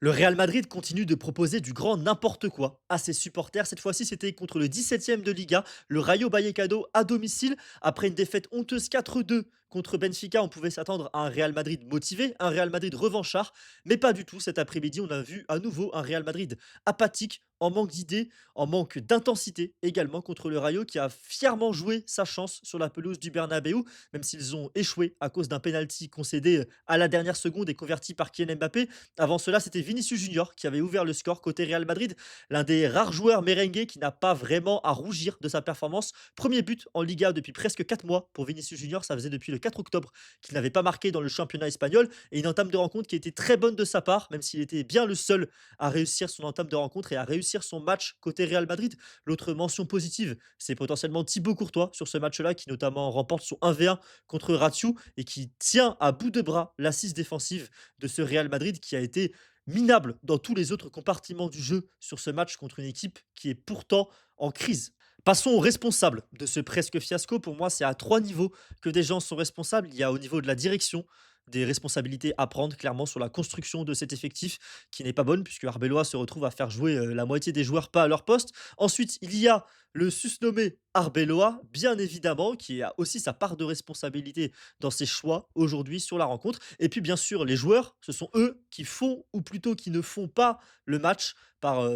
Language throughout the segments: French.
Le Real Madrid continue de proposer du grand n'importe quoi à ses supporters. Cette fois-ci, c'était contre le 17e de Liga, le Rayo Vallecano à domicile. Après une défaite honteuse 4-2 contre Benfica, on pouvait s'attendre à un Real Madrid motivé, un Real Madrid revanchard, mais pas du tout. Cet après-midi, on a vu à nouveau un Real Madrid apathique, en manque d'idées, en manque d'intensité également contre le Rayo qui a fièrement joué sa chance sur la pelouse du Bernabeu, même s'ils ont échoué à cause d'un penalty concédé à la dernière seconde et converti par Kylian Mbappé. Avant cela, c'était Vinicius Junior qui avait ouvert le score côté Real Madrid, l'un des rares joueurs merengue qui n'a pas vraiment à rougir de sa performance. Premier but en Liga depuis presque 4 mois pour Vinicius Junior, ça faisait depuis le 4 octobre qu'il n'avait pas marqué dans le championnat espagnol, et une entame de rencontre qui était très bonne de sa part, même s'il était bien le seul à réussir son entame de rencontre et à réussir son match côté Real Madrid. L'autre mention positive, c'est potentiellement Thibaut Courtois sur ce match-là, qui notamment remporte son 1v1 contre Ratiu et qui tient à bout de bras l'assise défensive de ce Real Madrid qui a été minable dans tous les autres compartiments du jeu sur ce match contre une équipe qui est pourtant en crise. Passons aux responsables de ce presque fiasco. Pour moi, c'est à trois niveaux que des gens sont responsables. Il y a au niveau de la direction, des responsabilités à prendre clairement sur la construction de cet effectif qui n'est pas bonne, puisque Arbeloa se retrouve à faire jouer la moitié des joueurs pas à leur poste. Ensuite, il y a le susnommé Arbeloa, bien évidemment, qui a aussi sa part de responsabilité dans ses choix aujourd'hui sur la rencontre. Et puis bien sûr, les joueurs, ce sont eux qui font, ou plutôt qui ne font pas le match.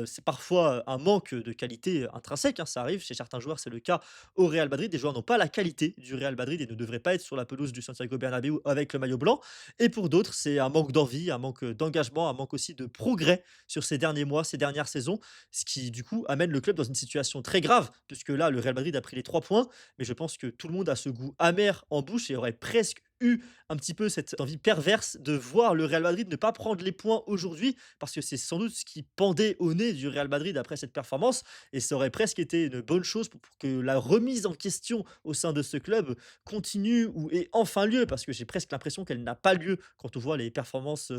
C'est parfois un manque de qualité intrinsèque, hein, ça arrive chez certains joueurs, c'est le cas au Real Madrid. Des joueurs n'ont pas la qualité du Real Madrid et ne devraient pas être sur la pelouse du Santiago Bernabéu avec le maillot blanc. Et pour d'autres, c'est un manque d'envie, un manque d'engagement, un manque aussi de progrès sur ces derniers mois, ces dernières saisons, ce qui du coup amène le club dans une situation très grave, puisque là, le Real Madrid a pris les 3 points, mais je pense que tout le monde a ce goût amer en bouche et aurait presque eu un petit peu cette envie perverse de voir le Real Madrid ne pas prendre les points aujourd'hui, parce que c'est sans doute ce qui pendait au nez du Real Madrid après cette performance, et ça aurait presque été une bonne chose pour que la remise en question au sein de ce club continue ou ait enfin lieu, parce que j'ai presque l'impression qu'elle n'a pas lieu quand on voit les performances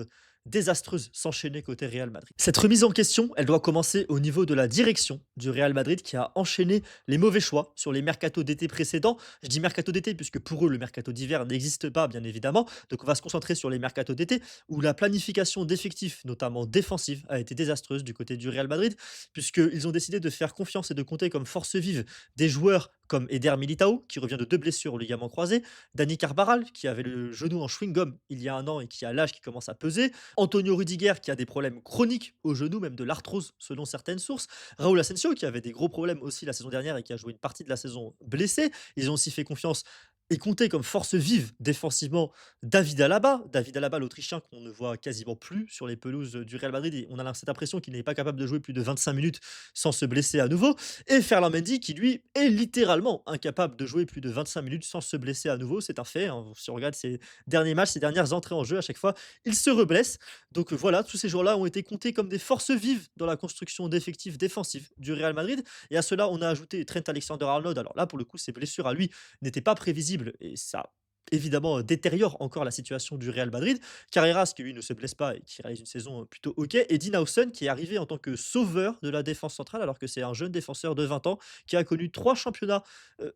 désastreuses s'enchaîner côté Real Madrid. Cette remise en question, elle doit commencer au niveau de la direction du Real Madrid qui a enchaîné les mauvais choix sur les mercatos d'été précédents. Je dis mercato d'été puisque pour eux, le mercato d'hiver n'existe pas, bien évidemment. Donc on va se concentrer sur les mercatos d'été où la planification d'effectifs, notamment défensive, a été désastreuse du côté du Real Madrid, puisqu'ils ont décidé de faire confiance et de compter comme force vive des joueurs comme Eder Militao, qui revient de deux blessures au ligament croisé, Dani Carbaral, qui avait le genou en chewing-gum il y a un an et qui a l'âge qui commence à peser, Antonio Rudiger, qui a des problèmes chroniques au genou, même de l'arthrose selon certaines sources, Raúl Asensio, qui avait des gros problèmes aussi la saison dernière et qui a joué une partie de la saison blessé. Ils ont aussi fait confiance et compté comme force vive défensivement David Alaba. David Alaba, l'Autrichien qu'on ne voit quasiment plus sur les pelouses du Real Madrid. Et on a cette impression qu'il n'est pas capable de jouer plus de 25 minutes sans se blesser à nouveau. Et Ferland Mendy, qui lui est littéralement incapable de jouer plus de 25 minutes sans se blesser à nouveau. C'est un fait, hein. Si on regarde ses derniers matchs, ses dernières entrées en jeu, à chaque fois, il se reblesse. Donc voilà, tous ces joueurs-là ont été comptés comme des forces vives dans la construction d'effectifs défensifs du Real Madrid. Et à cela, on a ajouté Trent Alexander-Arnold. Alors là, pour le coup, ses blessures à lui n'était pas prévisible et ça évidemment détériore encore la situation du Real Madrid. Carreras qui lui ne se blesse pas et qui réalise une saison plutôt ok, et Dean Howson qui est arrivé en tant que sauveur de la défense centrale alors que c'est un jeune défenseur de 20 ans qui a connu trois championnats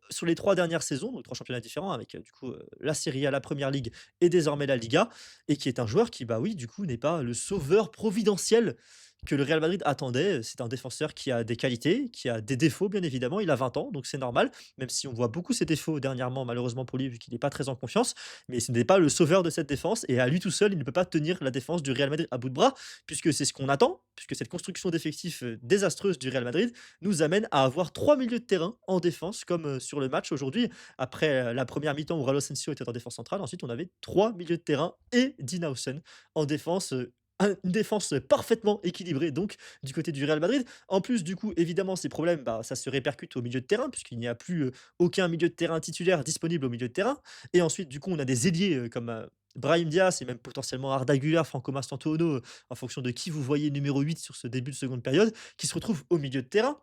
sur les trois dernières saisons, donc trois championnats différents avec du coup la Serie A, la Première Ligue et désormais la Liga, et qui est un joueur qui bah oui du coup n'est pas le sauveur providentiel que le Real Madrid attendait. C'est un défenseur qui a des qualités, qui a des défauts bien évidemment, il a 20 ans donc c'est normal, même si on voit beaucoup ses défauts dernièrement, malheureusement pour lui, vu qu'il n'est pas très en confiance. Mais ce n'est pas le sauveur de cette défense. Et à lui tout seul, il ne peut pas tenir la défense du Real Madrid à bout de bras, puisque c'est ce qu'on attend, puisque cette construction d'effectifs désastreuse du Real Madrid nous amène à avoir trois milieux de terrain en défense, comme sur le match aujourd'hui. Après la première mi-temps où Raul Asensio était en défense centrale, ensuite on avait trois milieux de terrain et Dean Howson en défense. Une défense parfaitement équilibrée donc du côté du Real Madrid. En plus, du coup, évidemment, ces problèmes, bah, ça se répercute au milieu de terrain, puisqu'il n'y a plus aucun milieu de terrain titulaire disponible au milieu de terrain. Et ensuite, du coup, on a des ailiers comme Brahim Diaz et même potentiellement Arda Güler, Franco Mastantuono, en fonction de qui vous voyez numéro 8 sur ce début de seconde période, qui se retrouvent au milieu de terrain.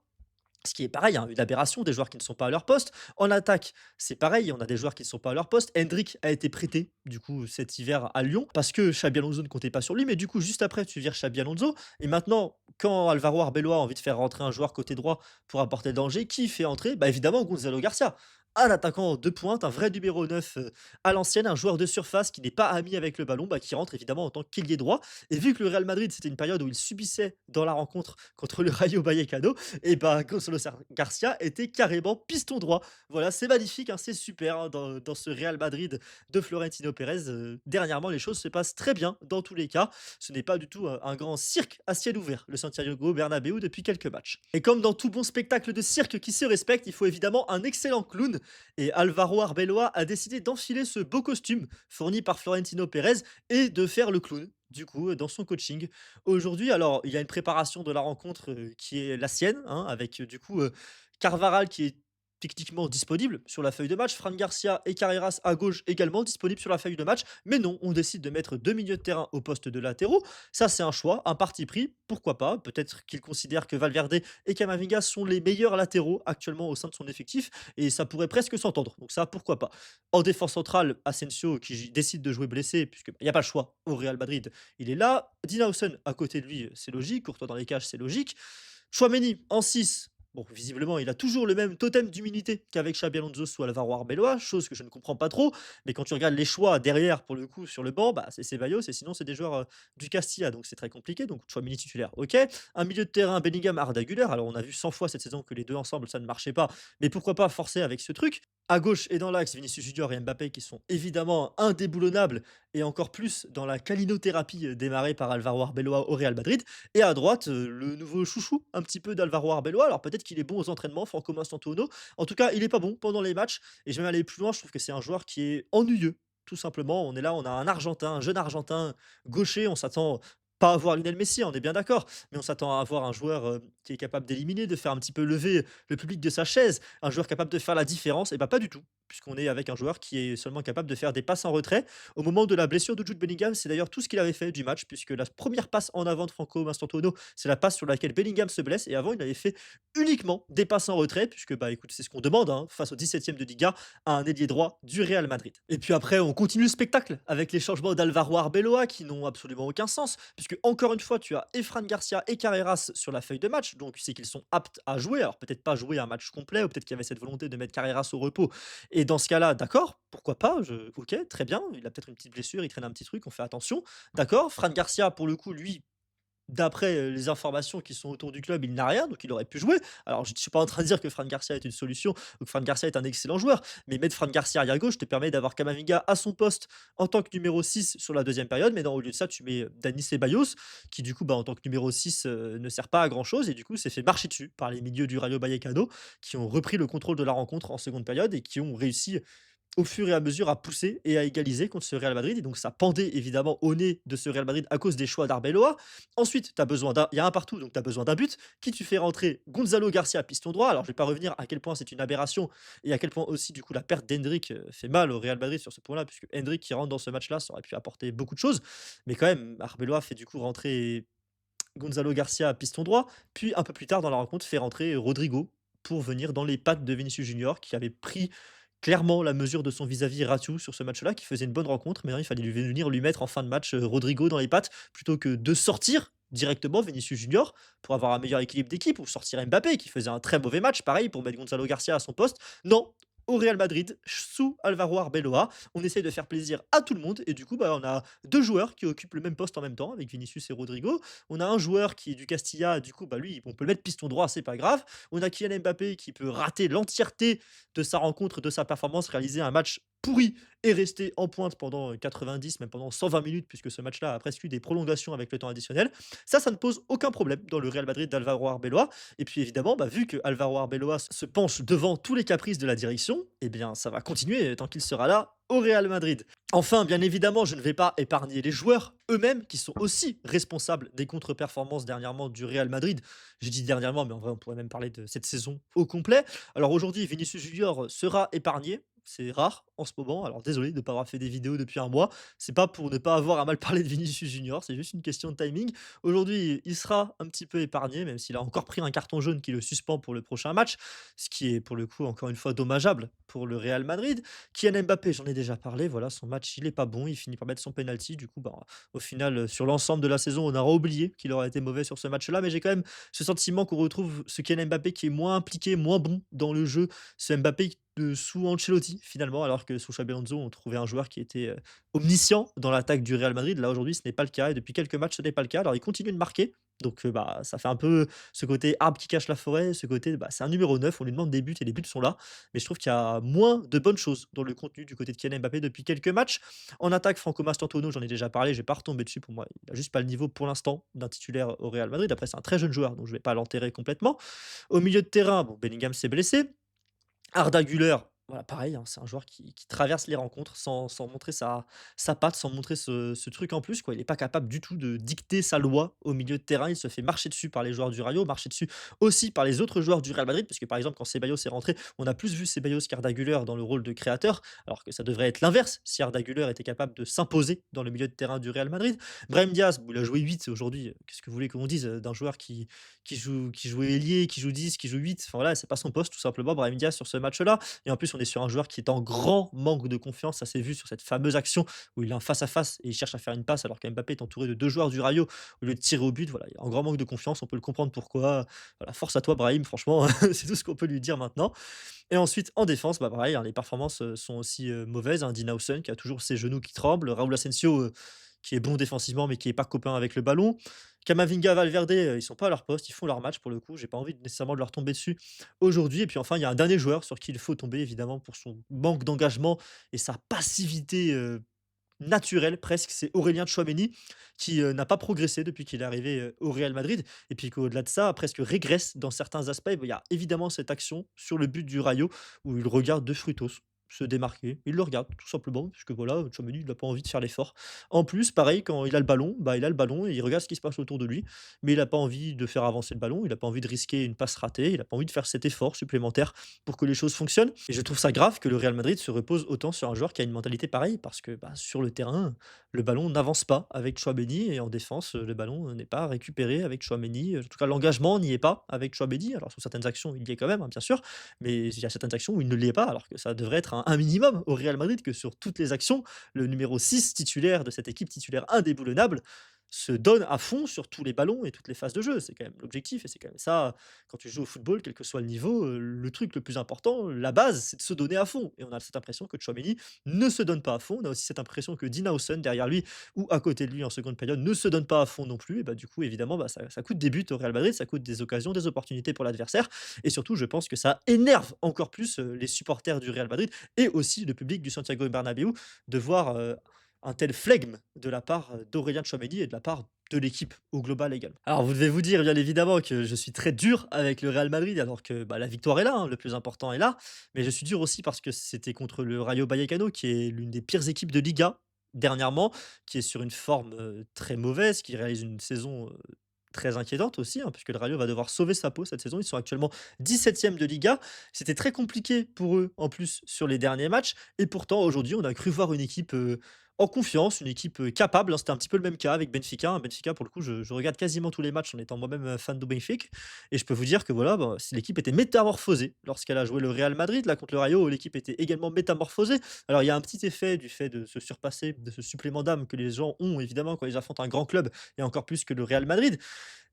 Ce qui est pareil, hein, une aberration, des joueurs qui ne sont pas à leur poste. En attaque, c'est pareil, on a des joueurs qui ne sont pas à leur poste. Hendrick a été prêté, du coup, cet hiver à Lyon, parce que Xabi Alonso ne comptait pas sur lui. Mais du coup, juste après, tu vires Xabi Alonso. Et maintenant, quand Alvaro Arbeloa a envie de faire rentrer un joueur côté droit pour apporter le danger, qui fait entrer bah, évidemment, Gonzalo Garcia. un attaquant de pointe, un vrai numéro 9 à l'ancienne, un joueur de surface qui n'est pas ami avec le ballon, bah, qui rentre évidemment en tant qu'ailier droit. Et vu que le Real Madrid, c'était une période où il subissait dans la rencontre contre le Rayo Vallecano, et bah, Gonzalo Garcia était carrément piston droit. Voilà, c'est magnifique, hein, c'est super hein, dans ce Real Madrid de Florentino Pérez. Dernièrement, les choses se passent très bien dans tous les cas. Ce n'est pas du tout un grand cirque à ciel ouvert, le Santiago Bernabéu, depuis quelques matchs. Et comme dans tout bon spectacle de cirque qui se respecte, il faut évidemment un excellent clown. Et Alvaro Arbeloa a décidé d'enfiler ce beau costume fourni par Florentino Pérez et de faire le clown. Du coup, dans son coaching. Aujourd'hui, alors, il y a une préparation de la rencontre qui est la sienne, hein, avec du coup Carvaral qui est techniquement disponible sur la feuille de match, Fran Garcia et Carreras à gauche également disponibles sur la feuille de match, mais non, on décide de mettre deux milieux de terrain au poste de latéraux. Ça, c'est un choix, un parti pris, pourquoi pas. Peut-être qu'il considère que Valverde et Camavinga sont les meilleurs latéraux actuellement au sein de son effectif, et ça pourrait presque s'entendre. Donc ça, pourquoi pas. En défense centrale, Asensio qui décide de jouer blessé, puisqu'il n'y a pas le choix au Real Madrid, il est là. Dinausen à côté de lui, c'est logique. Courtois dans les cages, c'est logique. Chouameni en 6. Bon, visiblement, il a toujours le même totem d'humilité qu'avec Xabi Alonso ou Alvaro Arbeloa, chose que je ne comprends pas trop. Mais quand tu regardes les choix derrière, pour le coup, sur le banc, bah, c'est Ceballos et sinon, c'est des joueurs du Castilla. Donc, c'est très compliqué. Donc, Chouameni titulaire, ok. Un milieu de terrain, Bellingham, Arda Güler. Alors, on a vu 100 fois cette saison que les deux ensemble, ça ne marchait pas. Mais pourquoi pas forcer avec ce truc. À gauche et dans l'axe, Vinicius Junior et Mbappé qui sont évidemment indéboulonnables et encore plus dans la calinothérapie démarrée par Alvaro Arbeloa au Real Madrid. Et à droite, le nouveau chouchou un petit peu d'Alvaro Arbeloa. Alors peut-être qu'il est bon aux entraînements, Franco Mastantuono. En tout cas, il est pas bon pendant les matchs. Et je vais même aller plus loin, je trouve que c'est un joueur qui est ennuyeux. Tout simplement, on est là, on a un Argentin, un jeune Argentin gaucher, on s'attend pas à voir Lionel Messi, on est bien d'accord, mais on s'attend à avoir un joueur qui est capable d'éliminer, de faire un petit peu lever le public de sa chaise, un joueur capable de faire la différence, et bah pas du tout, puisqu'on est avec un joueur qui est seulement capable de faire des passes en retrait. Au moment de la blessure de Jude Bellingham, c'est d'ailleurs tout ce qu'il avait fait du match, puisque la première passe en avant de Franco Mastantuono, c'est la passe sur laquelle Bellingham se blesse, et avant, il avait fait uniquement des passes en retrait, puisque bah écoute, c'est ce qu'on demande hein, face au 17e de Liga à un ailier droit du Real Madrid. Et puis après, on continue le spectacle avec les changements d'Alvaro Arbeloa qui n'ont absolument aucun sens, puisque encore une fois, tu as Efran Garcia et Carreras sur la feuille de match, donc c'est qu'ils sont aptes à jouer. Alors peut-être pas jouer un match complet, ou peut-être qu'il y avait cette volonté de mettre Carreras au repos. Et dans ce cas-là, d'accord, pourquoi pas, ok, très bien, il a peut-être une petite blessure, il traîne un petit truc, on fait attention. D'accord, Fran Garcia, pour le coup, lui, d'après, les informations qui sont autour du club, il n'a rien, donc il aurait pu jouer. Alors je ne suis pas en train de dire que Fran Garcia est une solution ou que Fran Garcia est un excellent joueur, mais mettre Fran Garcia arrière gauche te permet d'avoir Camavinga à son poste en tant que numéro 6 sur la deuxième période, mais non, au lieu de ça, tu mets, Dani Ceballos qui du coup, bah, en tant que numéro 6 ne sert pas à grand chose et du coup s'est fait marcher dessus par les milieux du Rayo Vallecano qui ont repris le contrôle de la rencontre en seconde période et qui ont réussi au fur et à mesure à pousser et à égaliser contre ce Real Madrid et donc ça pendait évidemment au nez de ce Real Madrid à cause des choix d'Arbeloa. Ensuite, tu as besoin d'un il y a un partout, donc tu as besoin d'un but. Qui tu fais rentrer? Gonzalo Garcia, piston droit. Alors je vais pas revenir à quel point c'est une aberration et à quel point aussi du coup la perte d'Hendrick, fait mal au Real Madrid sur ce point-là, puisque Hendrick qui rentre dans ce match-là, ça aurait pu apporter beaucoup de choses. Mais quand même, Arbeloa fait du coup rentrer Gonzalo Garcia, piston droit, puis un peu plus tard dans la rencontre, fait rentrer Rodrigo pour venir dans les pattes de Vinicius Junior qui avait pris clairement la mesure de son vis-à-vis Ratou sur ce match-là, qui faisait une bonne rencontre, mais non, il fallait venir lui mettre en fin de match Rodrigo dans les pattes plutôt que de sortir directement Vinicius Junior pour avoir un meilleur équilibre d'équipe ou sortir Mbappé qui faisait un très mauvais match, pareil pour mettre Gonzalo Garcia à son poste. Non, au Real Madrid, sous Alvaro Arbeloa, on essaye de faire plaisir à tout le monde et du coup, bah, on a deux joueurs qui occupent le même poste en même temps avec Vinicius et Rodrigo. On a un joueur qui est du Castilla, du coup, bah, lui, on peut le mettre piston droit, c'est pas grave. On a Kylian Mbappé qui peut rater l'entièreté de sa rencontre, de sa performance, réaliser un match pourri et rester en pointe pendant 90, même pendant 120 minutes, puisque ce match-là a presque eu des prolongations avec le temps additionnel. Ça ne pose aucun problème dans le Real Madrid d'Alvaro Arbeloa. Et puis évidemment, bah, vu que Alvaro Arbeloa se penche devant tous les caprices de la direction, eh bien ça va continuer tant qu'il sera là au Real Madrid. Enfin, bien évidemment, je ne vais pas épargner les joueurs eux-mêmes qui sont aussi responsables des contre-performances dernièrement du Real Madrid. J'ai dit dernièrement, mais en vrai, on pourrait même parler de cette saison au complet. Alors aujourd'hui, Vinicius Junior sera épargné. C'est rare en ce moment. Alors désolé de ne pas avoir fait des vidéos depuis un mois. C'est pas pour ne pas avoir à mal parler de Vinicius Junior, c'est juste une question de timing. Aujourd'hui, il sera un petit peu épargné, même s'il a encore pris un carton jaune qui le suspend pour le prochain match, ce qui est pour le coup encore une fois dommageable pour le Real Madrid. Kylian Mbappé, j'en ai déjà parlé, voilà, son match, il est pas bon, il finit par mettre son penalty. Du coup, bah, au final, sur l'ensemble de la saison, on aura oublié qu'il aurait été mauvais sur ce match-là, mais j'ai quand même ce sentiment qu'on retrouve ce Kylian Mbappé qui est moins impliqué, moins bon dans le jeu, ce Mbappé sous Ancelotti finalement, alors que sous Xabi Alonso, on trouvait un joueur qui était, omniscient dans l'attaque du Real Madrid. Là, aujourd'hui, ce n'est pas le cas et depuis quelques matchs, ce n'est pas le cas. Alors il continue de marquer, donc bah, ça fait un peu ce côté arbre qui cache la forêt, ce côté, bah, c'est un numéro 9. On lui demande des buts et les buts sont là. Mais je trouve qu'il y a moins de bonnes choses dans le contenu du côté de Kylian Mbappé depuis quelques matchs. En attaque, Franco Mastantuono, j'en ai déjà parlé, je vais pas retomber dessus. Pour moi, il a juste pas le niveau pour l'instant d'un titulaire au Real Madrid. Après, c'est un très jeune joueur, donc je vais pas l'enterrer complètement. Au milieu de terrain, bon, Bellingham s'est blessé. Arda Güler, voilà, pareil, hein, c'est un joueur qui traverse les rencontres sans montrer sa patte, sans montrer ce truc en plus, quoi. Il est pas capable du tout de dicter sa loi au milieu de terrain. Il se fait marcher dessus par les joueurs du Rayo, marcher dessus aussi par les autres joueurs du Real Madrid, parce que, par exemple, quand Ceballos est rentré, on a plus vu Ceballos qu'Arda Güler dans le rôle de créateur, alors que ça devrait être l'inverse si Arda Güler était capable de s'imposer dans le milieu de terrain du Real Madrid. Brahim Diaz, bon, il a joué 8 aujourd'hui, qu'est-ce que vous voulez qu'on dise, d'un joueur qui joue ailier, qui joue 10, qui joue 8. Enfin voilà, c'est pas son poste tout simplement, Brahim Diaz sur ce match-là. Et en plus, on est sur un joueur qui est en grand manque de confiance. Ça s'est vu sur cette fameuse action où il est en face à face et il cherche à faire une passe alors qu'Mbappé est entouré de 2 joueurs du Rayo au lieu de tirer au but. Voilà, il est en grand manque de confiance. On peut le comprendre pourquoi. Voilà, force à toi, Brahim. Franchement, c'est tout ce qu'on peut lui dire maintenant. Et ensuite, en défense, bah pareil, hein, les performances sont aussi mauvaises. Hein. Dean Howson qui a toujours ses genoux qui tremblent. Raúl Asensio qui est bon défensivement mais qui est pas copain avec le ballon. Camavinga, Valverde, ils sont pas à leur poste, ils font leur match pour le coup. J'ai pas envie nécessairement de leur tomber dessus aujourd'hui. Et puis enfin, il y a un dernier joueur sur qui il faut tomber évidemment pour son manque d'engagement et sa passivité naturelle presque. C'est Aurélien Tchouaméni qui n'a pas progressé depuis qu'il est arrivé au Real Madrid. Et puis qu'au-delà de ça, presque régresse dans certains aspects. Il y a évidemment cette action sur le but du Rayo où il regarde De Frutos se démarquer. Il le regarde tout simplement, puisque voilà, Tchouaméni, il n'a pas envie de faire l'effort. En plus, pareil, quand il a le ballon, bah, il a le ballon et il regarde ce qui se passe autour de lui, mais il n'a pas envie de faire avancer le ballon, il n'a pas envie de risquer une passe ratée, il n'a pas envie de faire cet effort supplémentaire pour que les choses fonctionnent. Et je trouve ça grave que le Real Madrid se repose autant sur un joueur qui a une mentalité pareille, parce que bah, sur le terrain, le ballon n'avance pas avec Chouameni et en défense, le ballon n'est pas récupéré avec Chouameni. En tout cas, l'engagement n'y est pas avec Chouameni. Alors, sur certaines actions, il y est quand même, hein, bien sûr, mais il y a certaines actions où il ne l'est pas, alors que ça devrait être un minimum au Real Madrid que sur toutes les actions, le numéro 6 titulaire de cette équipe titulaire indéboulonnable se donne à fond sur tous les ballons et toutes les phases de jeu. C'est quand même l'objectif et c'est quand même ça, quand tu joues au football, quel que soit le niveau, le truc le plus important, la base, c'est de se donner à fond. Et on a cette impression que Tchouaméni ne se donne pas à fond. On a aussi cette impression que Dean Howson, derrière lui ou à côté de lui en seconde période, ne se donne pas à fond non plus. Et bah, du coup, évidemment, bah, ça coûte des buts au Real Madrid, ça coûte des occasions, des opportunités pour l'adversaire. Et surtout, je pense que ça énerve encore plus les supporters du Real Madrid et aussi le public du Santiago Bernabéu de voir un tel flegme de la part d'Aurélien Tchouameni et de la part de l'équipe au global également. Alors vous devez vous dire bien évidemment que je suis très dur avec le Real Madrid alors que bah, la victoire est là, hein, le plus important est là, mais je suis dur aussi parce que c'était contre le Rayo Vallecano qui est l'une des pires équipes de Liga dernièrement, qui est sur une forme très mauvaise, qui réalise une saison très inquiétante aussi, hein, puisque le Rayo va devoir sauver sa peau cette saison. Ils sont actuellement 17e de Liga. C'était très compliqué pour eux en plus sur les derniers matchs. Et pourtant, aujourd'hui, on a cru voir une équipe en confiance, une équipe capable. Hein. C'était un petit peu le même cas avec Benfica. Hein. Benfica, pour le coup, je regarde quasiment tous les matchs en étant moi-même fan de Benfica. Et je peux vous dire que voilà, bah, l'équipe était métamorphosée lorsqu'elle a joué le Real Madrid. Là, contre le Rayo, l'équipe était également métamorphosée. Alors, il y a un petit effet du fait de se surpasser, de ce supplément d'âme que les gens ont évidemment quand ils affrontent un grand club et encore plus que le Real Madrid.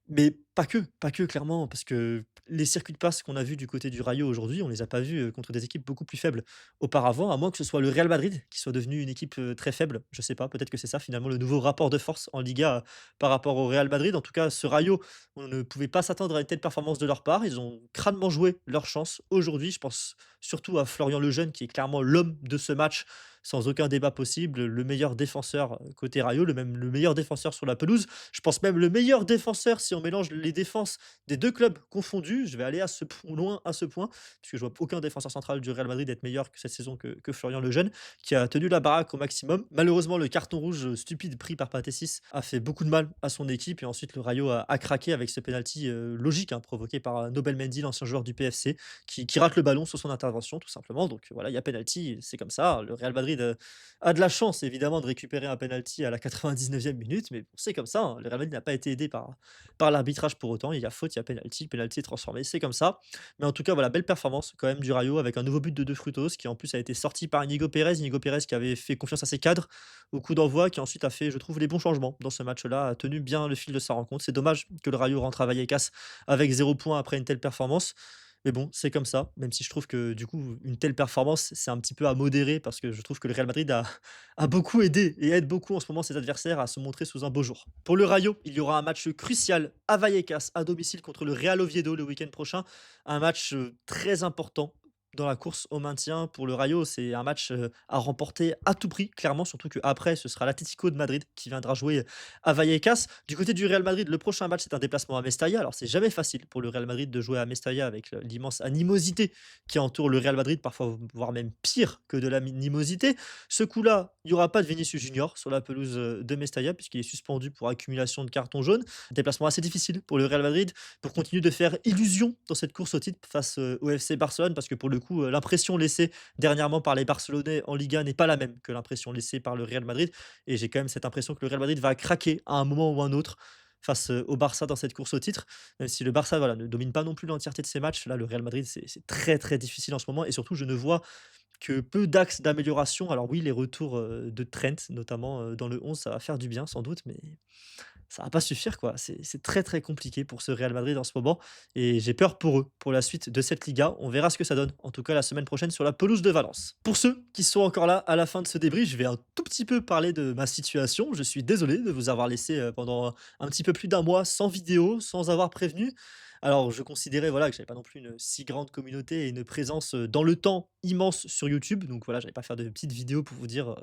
Mais pas que clairement, parce que les circuits de passe qu'on a vus du côté du Rayo aujourd'hui, on les a pas vus, contre des équipes beaucoup plus faibles auparavant, à moins que ce soit le Real Madrid qui soit devenu une équipe, très faible. Je sais pas, peut-être que c'est ça finalement le nouveau rapport de force en Liga, par rapport au Real Madrid. En tout cas, ce Rayo, on ne pouvait pas s'attendre à une telle performance de leur part. Ils ont crânement joué leur chance aujourd'hui. Je pense surtout à Florian Lejeune qui est clairement l'homme de ce match, sans aucun débat possible, le meilleur défenseur, côté Rayo, le meilleur défenseur sur la pelouse. Je pense même le meilleur défenseur si on mélange les défenses des 2 clubs confondus. Je vais aller à ce point loin à ce point, puisque je vois aucun défenseur central du Real Madrid être meilleur que cette saison que Florian Lejeune, qui a tenu la baraque au maximum. Malheureusement, le carton rouge, stupide pris par Pathé a fait beaucoup de mal à son équipe et ensuite le Rayo a craqué avec ce penalty, logique, hein, provoqué par, Nobel Mendy, l'ancien joueur du PFC, qui rate le ballon sur son intervention tout simplement. Donc voilà, il y a penalty, c'est comme ça. Le Real Madrid, a de la chance évidemment de récupérer un penalty à la 99e minute, mais bon, c'est comme ça, hein. Le Real Madrid n'a pas été aidé par l'arbitrage pour autant. Il y a faute, il y a penalty, penalty est transformé, c'est comme ça. Mais en tout cas, voilà, belle performance quand même du Rayo avec un nouveau but de De Frutos qui en plus a été sorti par Inigo Pérez. Inigo Pérez qui avait fait confiance à ses cadres au coup d'envoi, qui ensuite a fait, je trouve, les bons changements dans ce match-là, a tenu bien le fil de sa rencontre. C'est dommage que le Rayo rentre à Vallecas avec 0 point après une telle performance. Mais bon, c'est comme ça, même si je trouve que du coup, une telle performance, c'est un petit peu à modérer parce que je trouve que le Real Madrid a a beaucoup aidé et aide beaucoup en ce moment ses adversaires à se montrer sous un beau jour. Pour le Rayo, il y aura un match crucial à Vallecas, à domicile contre le Real Oviedo le week-end prochain. Un match, très important dans la course au maintien pour le Rayo. C'est un match, à remporter à tout prix, clairement, surtout qu'après ce sera l'Atlético de Madrid qui viendra jouer à Vallecas. Du côté du Real Madrid, le prochain match, c'est un déplacement à Mestalla. Alors, c'est jamais facile pour le Real Madrid de jouer à Mestalla avec l'immense animosité qui entoure le Real Madrid, parfois voire même pire que de l'animosité. Ce coup-là, il n'y aura pas de Vinicius Junior sur la pelouse de Mestalla, puisqu'il est suspendu pour accumulation de cartons jaunes. Déplacement assez difficile pour le Real Madrid pour continuer de faire illusion dans cette course au titre face au FC Barcelone, parce que pour le coup, l'impression laissée dernièrement par les Barcelonais en Liga n'est pas la même que l'impression laissée par le Real Madrid. Et j'ai quand même cette impression que le Real Madrid va craquer à un moment ou un autre face, au Barça dans cette course au titre. Même si le Barça, voilà, ne domine pas non plus l'entièreté de ses matchs, là, le Real Madrid, c'est très, très difficile en ce moment et surtout je ne vois que peu d'axes d'amélioration. Alors oui, les retours, de Trent notamment, dans le 11, ça va faire du bien sans doute, mais ça va pas suffire quoi. C'est très, très compliqué pour ce Real Madrid en ce moment et j'ai peur pour eux, pour la suite de cette Liga. On verra ce que ça donne, en tout cas la semaine prochaine sur la pelouse de Valence. Pour ceux qui sont encore là à la fin de ce débrief, je vais un tout petit peu parler de ma situation. Je suis désolé de vous avoir laissé, pendant un petit peu plus d'un mois sans vidéo, sans avoir prévenu. Alors je considérais, voilà, que j'avais pas non plus une si grande communauté et une présence, dans le temps immense sur YouTube. Donc voilà, j'allais pas faire de petites vidéos pour vous dire,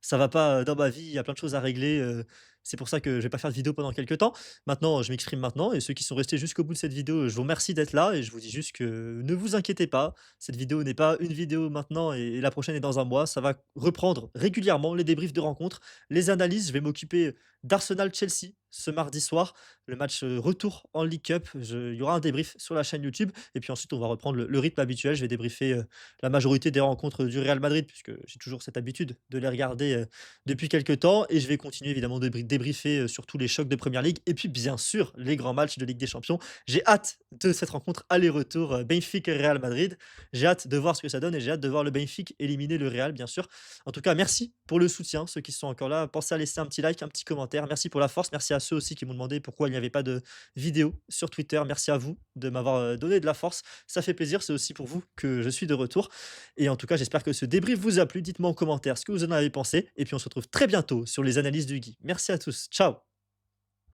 «Ça va pas, dans ma vie, il y a plein de choses à régler, c'est pour ça que je vais pas faire de vidéo pendant quelques temps». Maintenant, je m'exprime maintenant et ceux qui sont restés jusqu'au bout de cette vidéo, je vous remercie d'être là et je vous dis juste que ne vous inquiétez pas, cette vidéo n'est pas une vidéo maintenant et la prochaine est dans un mois. Ça va reprendre régulièrement les débriefs de rencontres, les analyses. Je vais m'occuper d'Arsenal-Chelsea ce mardi soir, le match, retour en League Cup. Il y aura un débrief sur la chaîne YouTube et puis ensuite on va reprendre le rythme habituel. Je vais débriefer, la majorité des rencontres du Real Madrid puisque j'ai toujours cette habitude de les regarder, depuis quelques temps et je vais continuer évidemment de débriefer, sur tous les chocs de première ligue et puis bien sûr les grands matchs de Ligue des Champions. J'ai hâte de cette rencontre aller-retour, Benfica-Real Madrid. J'ai hâte de voir ce que ça donne et j'ai hâte de voir le Benfica éliminer le Real bien sûr. En tout cas, merci pour le soutien, ceux qui sont encore là. Pensez à laisser un petit like, un petit commentaire. Merci pour la force. Merci à ceux aussi qui m'ont demandé pourquoi il n'y avait pas de vidéo sur Twitter. Merci à vous de m'avoir, donné de la force. Ça fait plaisir, c'est aussi pour vous que je suis de retour et en tout cas, j'espère que ce débrief vous a plu. Dites-moi en commentaire ce que vous en avez pensé et puis on se retrouve très bientôt sur les analyses du Guy. Merci à tous. Ciao.